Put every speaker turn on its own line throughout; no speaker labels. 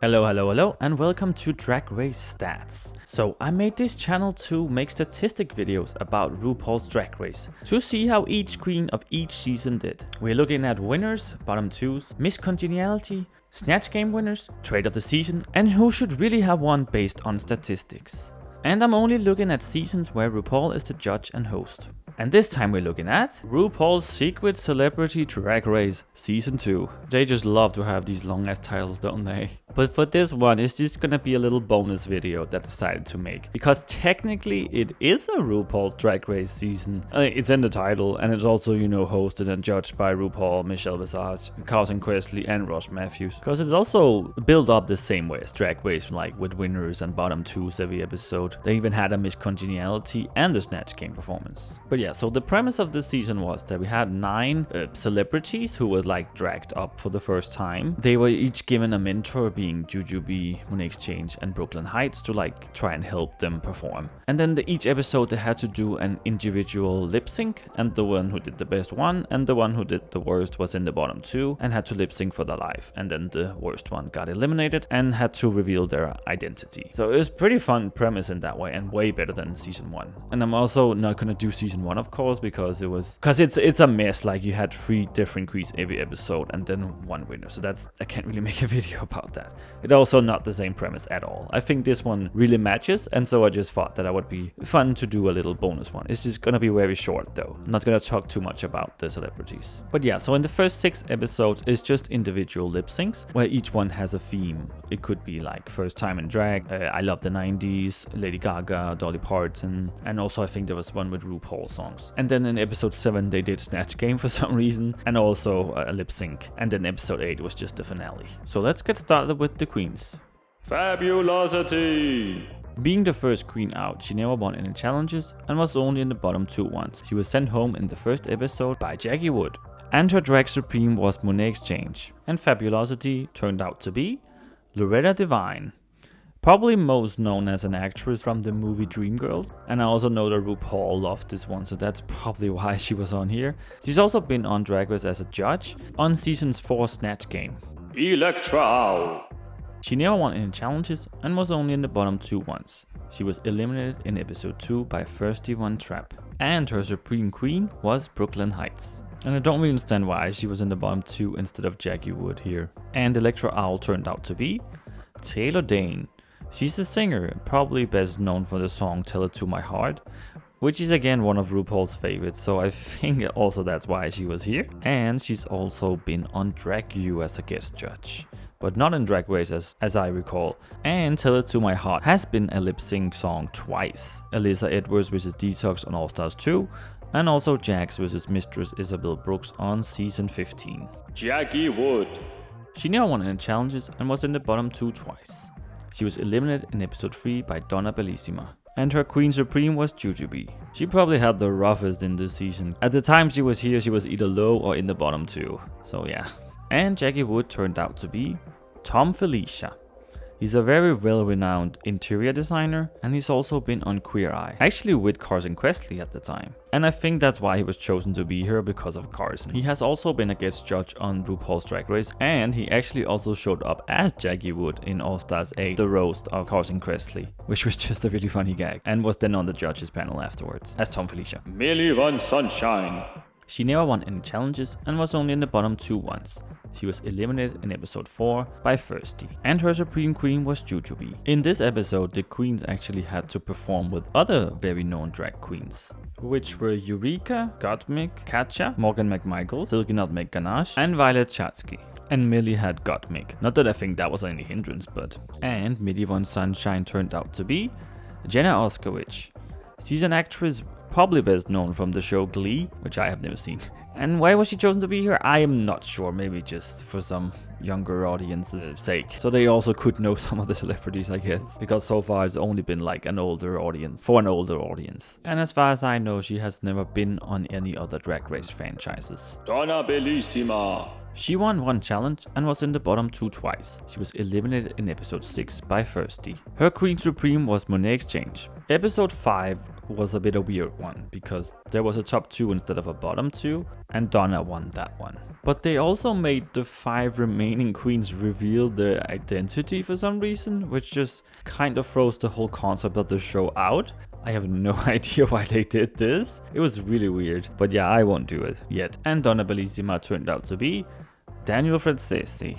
Hello, and welcome to Drag Race Stats. So I made this channel to make statistic videos about RuPaul's Drag Race, to see how each queen of each season did. We're looking at winners, bottom twos, Miss Congeniality, Snatch Game winners, trade of the season, and who should really have won based on statistics. And I'm only looking at seasons where RuPaul is the judge and host. And this time we're looking at RuPaul's Secret Celebrity Drag Race Season 2. They just love to have these long ass titles, don't they? But for this one, it's just gonna be a little bonus video that I decided to make. Because technically it is a RuPaul's Drag Race season. It's in the title, and it's also, hosted and judged by RuPaul, Michelle Visage, Carson Kressley, and Ross Matthews. Because it's also built up the same way as Drag Race, like with winners and bottom twos every episode. They even had a Miss Congeniality and a Snatch Game performance. But yeah, so the premise of this season was that we had 9 celebrities who were like dragged up for the first time. They were each given a mentor, being Jujubee, Monet Exchange, and Brooklyn Heights, to like try and help them perform. And then each episode they had to do an individual lip sync, and the one who did the best one and the one who did the worst was in the bottom 2 and had to lip sync for their life. And then the worst one got eliminated and had to reveal their identity. So it was pretty fun premise in that way, and way better than season 1. And I'm also not gonna do season 1, of course, because it's a mess. Like, you had 3 different queens every episode and then 1 winner. So I can't really make a video about that. It's also not the same premise at all. I think this one really matches, and so I just thought that it would be fun to do a little bonus one. It's just gonna be very short though. I'm not gonna talk too much about the celebrities. But yeah, so in the first 6 episodes, it's just individual lip syncs where each one has a theme. It could be like first time in drag, I love the 90s, Lady Gaga, Dolly Parton, and also I think there was one with RuPaul songs. And then in episode 7 they did Snatch Game for some reason, and also a lip sync. And then episode 8 was just the finale. So let's get started with the queens. Fabulosity! Being the first queen out, she never won any challenges and was only in the bottom 2 once. She was sent home in the first episode by Jackie Wood. And her drag supreme was Monet Exchange. And Fabulosity turned out to be Loretta Devine. Probably most known as an actress from the movie Dreamgirls. And I also know that RuPaul loved this one, so that's probably why she was on here. She's also been on Drag Race as a judge on seasons 4 Snatch Game. Electra! She never won any challenges and was only in the bottom 2 once. She was eliminated in episode 2 by Thirsty One Trap. And her supreme queen was Brooklyn Heights. And I don't really understand why she was in the bottom 2 instead of Jackie Wood here. And Electra Owl turned out to be Taylor Dane. She's a singer, probably best known for the song Tell It To My Heart, which is again one of RuPaul's favorites, so I think also that's why she was here. And she's also been on Drag U as a guest judge, but not in Drag Race as I recall. And Tell It To My Heart has been a lip sync song twice. Alyssa Edwards vs Detox on All Stars 2, and also Jax vs Mistress Isabel Brooks on season 15. Jackie Wood. She never won any challenges and was in the bottom 2 twice. She was eliminated in episode 3 by Donna Bellissima. And her queen supreme was Jujubee. She probably had the roughest in this season. At the time she was here, she was either low or in the bottom 2. So yeah. And Jackie Wood turned out to be Tom Felicia. He's a very well-renowned interior designer, and he's also been on Queer Eye, actually with Carson Kressley at the time. And I think that's why he was chosen to be here, because of Carson. He has also been a guest judge on RuPaul's Drag Race, and he actually also showed up as Jackie Wood in All Stars 8, the roast of Carson Kressley, which was just a really funny gag, and was then on the judges panel afterwards as Tom Felicia. Millie Van Sunshine. She never won any challenges and was only in the bottom 2 once. She was eliminated in episode 4 by Thirsty. And her supreme queen was Jujubee. In this episode, the queens actually had to perform with other very known drag queens, which were Eureka, Gottmik, Katja, Morgan McMichael, Silky Nutmeg Ganache, and Violet Chachki. And Millie had Gottmik. Not that I think that was any hindrance, but... And Millie Von Sunshine turned out to be Jenna Oskowicz. She's an actress probably best known from the show Glee, which I have never seen. And why was she chosen to be here? I am not sure, maybe just for some younger audience's sake. So they also could know some of the celebrities, I guess. Because so far it's only been like an older audience, for an older audience. And as far as I know, she has never been on any other Drag Race franchises. Donna Bellissima. She won 1 challenge and was in the bottom 2 twice. She was eliminated in episode 6 by Thirsty. Her queen supreme was Monet Exchange. Episode 5 was a bit a weird one because there was a top 2 instead of a bottom 2, and Donna won that one. But they also made the 5 remaining queens reveal their identity for some reason, which just kind of throws the whole concept of the show out. I have no idea why they did this. It was really weird, but yeah, I won't do it yet. And Donna Bellissima turned out to be Daniel Franzese.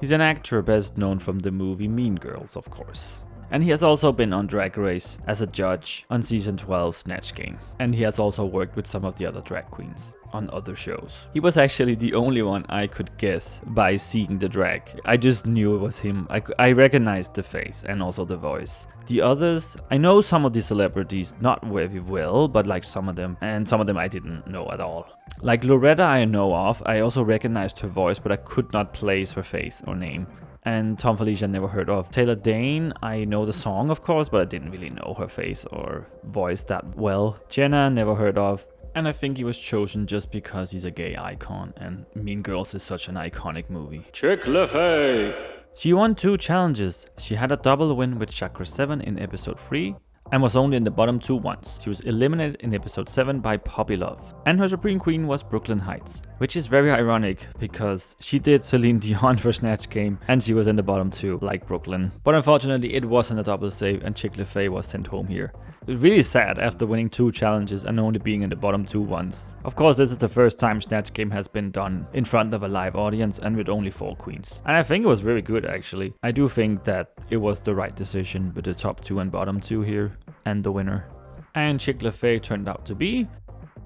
He's an actor best known from the movie Mean Girls, of course. And he has also been on Drag Race as a judge on season 12 Snatch Game. And he has also worked with some of the other drag queens on other shows. He was actually the only one I could guess by seeing the drag. I just knew it was him. I recognized the face and also the voice. The others, I know some of the celebrities, not very well, but like some of them, and some of them I didn't know at all. Like Loretta I know of, I also recognized her voice, but I could not place her face or name. And Tom Felicia never heard of. Taylor Dane, I know the song of course, but I didn't really know her face or voice that well. Jenna, never heard of. And I think he was chosen just because he's a gay icon, and Mean Girls is such an iconic movie. Chic-Li-Fay! She won 2 challenges. She had a double win with Chakra 7 in episode 3, and was only in the bottom 2 once. She was eliminated in episode 7 by Poppy Love. And her Supreme Queen was Brooklyn Heights, which is very ironic because she did Celine Dion for Snatch Game and she was in the bottom 2 like Brooklyn. But unfortunately it wasn't a double save and Chic-Li-Fay was sent home here. Really sad after winning 2 challenges and only being in the bottom 2 once. Of course, this is the first time Snatch Game has been done in front of a live audience and with only 4 queens. And I think it was very good actually. I do think that it was the right decision with the top 2 and bottom 2 here and the winner. And Chic-Li-Fay turned out to be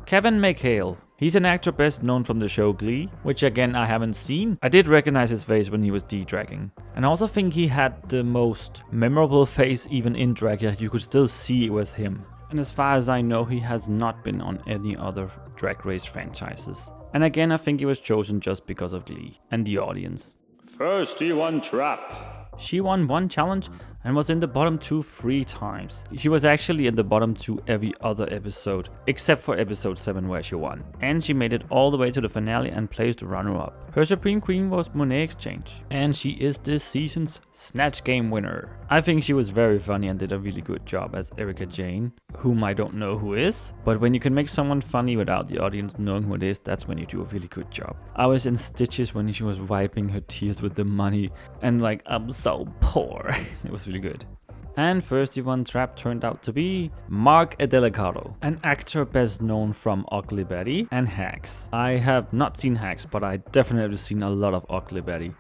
Kevin McHale. He's an actor best known from the show Glee, which again I haven't seen. I did recognize his face when he was de-dragging. And I also think he had the most memorable face even in drag, yet you could still see it was him. And as far as I know, he has not been on any other Drag Race franchises. And again, I think he was chosen just because of Glee and the audience. First he won Trap. She won 1 challenge and was in the bottom 2 3 times. She was actually in the bottom 2 every other episode, except for episode 7 where she won. And she made it all the way to the finale and placed runner-up. Her Supreme Queen was Monet Exchange, and she is this season's Snatch Game winner. I think she was very funny and did a really good job as Erika Jane, whom I don't know who is, but when you can make someone funny without the audience knowing who it is, that's when you do a really good job. I was in stitches when she was wiping her tears with the money and like, I'm so poor. It was really good. And first one Trap turned out to be Mark Delicado, an actor best known from Ugly Betty and Hacks. I have not seen Hacks, but I definitely seen a lot of Ugly Betty.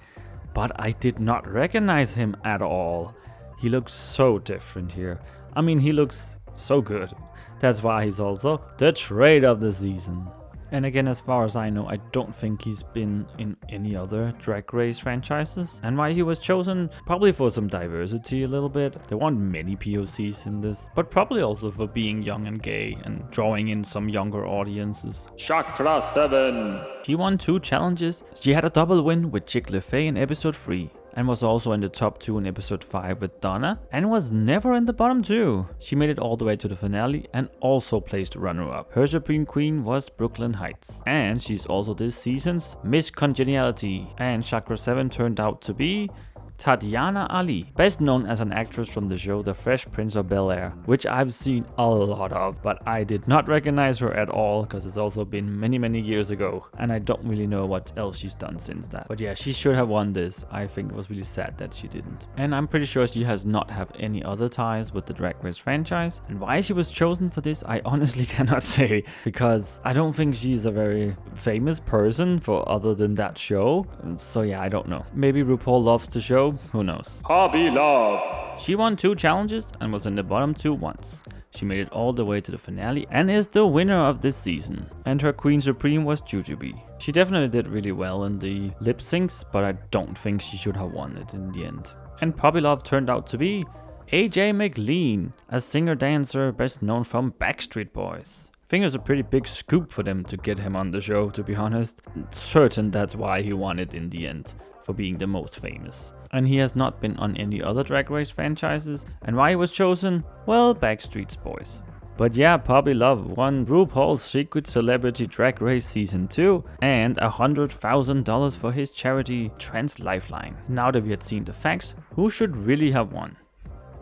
But I did not recognize him at all. He looks so different here. I mean, he looks so good. That's why he's also the trade of the season. And again, as far as I know, I don't think he's been in any other Drag Race franchises. And why he was chosen, probably for some diversity a little bit. There weren't many POCs in this, but probably also for being young and gay and drawing in some younger audiences. Chakra 7. She won 2 challenges. She had a double win with Chic-Li-Fay in episode 3. And was also in the top 2 in episode 5 with Donna, and was never in the bottom 2. She made it all the way to the finale and also placed runner-up. Her Supreme Queen was Brooklyn Heights, and she's also this season's Miss Congeniality. And Chakra 7 turned out to be Tatiana Ali, best known as an actress from the show The Fresh Prince of Bel-Air, which I've seen a lot of, but I did not recognize her at all because it's also been many years ago, and I don't really know what else she's done since that. But yeah, she should have won this. I think it was really sad that she didn't. And I'm pretty sure she has not have any other ties with the Drag Race franchise, and why she was chosen for this I honestly cannot say, because I don't think she's a very famous person for other than that show. So yeah, I don't know. Maybe RuPaul loves the show. Who knows? Hobby Love. She won 2 challenges and was in the bottom 2 once. She made it all the way to the finale and is the winner of this season. And her Queen Supreme was Jujubee. She definitely did really well in the lip syncs, but I don't think she should have won it in the end. And Poppy Love turned out to be AJ McLean, a singer-dancer best known from Backstreet Boys. I think it was a pretty big scoop for them to get him on the show, to be honest. Certain that's why he won it in the end, for being the most famous. And he has not been on any other Drag Race franchises. And why he was chosen? Well, Backstreet Boys. But yeah, Poppy Love won RuPaul's Secret Celebrity Drag Race Season 2 and $100,000 for his charity Trans Lifeline. Now that we had seen the facts, who should really have won?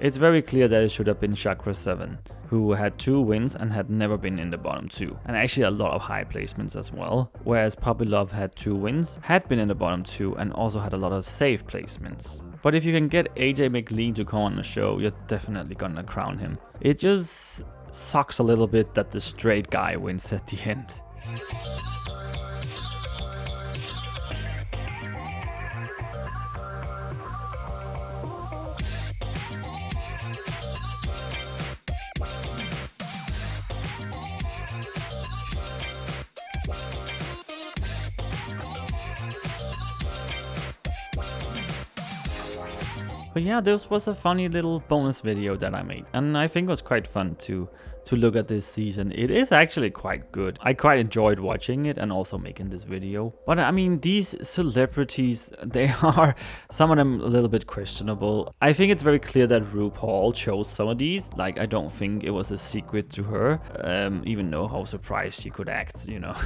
It's very clear that it should have been Chakra 7, who had 2 wins and had never been in the bottom 2, and actually a lot of high placements as well, whereas Puppy Love had 2 wins, had been in the bottom 2, and also had a lot of safe placements. But if you can get AJ McLean to come on the show, you're definitely gonna crown him. It just sucks a little bit that the straight guy wins at the end. But yeah, this was a funny little bonus video that I made, and I think it was quite fun to look at this season. It is actually quite good. I quite enjoyed watching it and also making this video. But I mean, these celebrities, they are, some of them a little bit questionable. I think it's very clear that RuPaul chose some of these. Like, I don't think it was a secret to her, even though how surprised she could act, you know.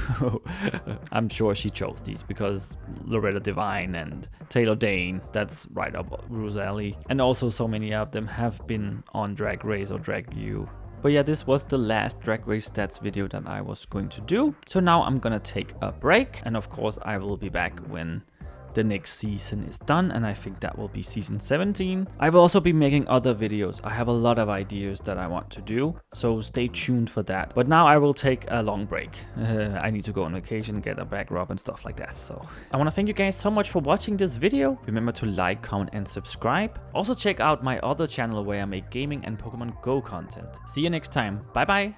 I'm sure she chose these because Loretta Devine and Taylor Dane, that's right up Ru's alley. And also so many of them have been on Drag Race or Drag U. But yeah, this was the last Drag Race stats video that I was going to do. So now I'm gonna take a break, and of course I will be back when the next season is done, and I think that will be season 17. I will also be making other videos. I have a lot of ideas that I want to do, so stay tuned for that. But now I will take a long break. I need to go on vacation, get a back rub and stuff like that. So I want to thank you guys so much for watching this video. Remember to like, comment and subscribe. Also check out my other channel where I make gaming and Pokemon Go content. See you next time. Bye bye.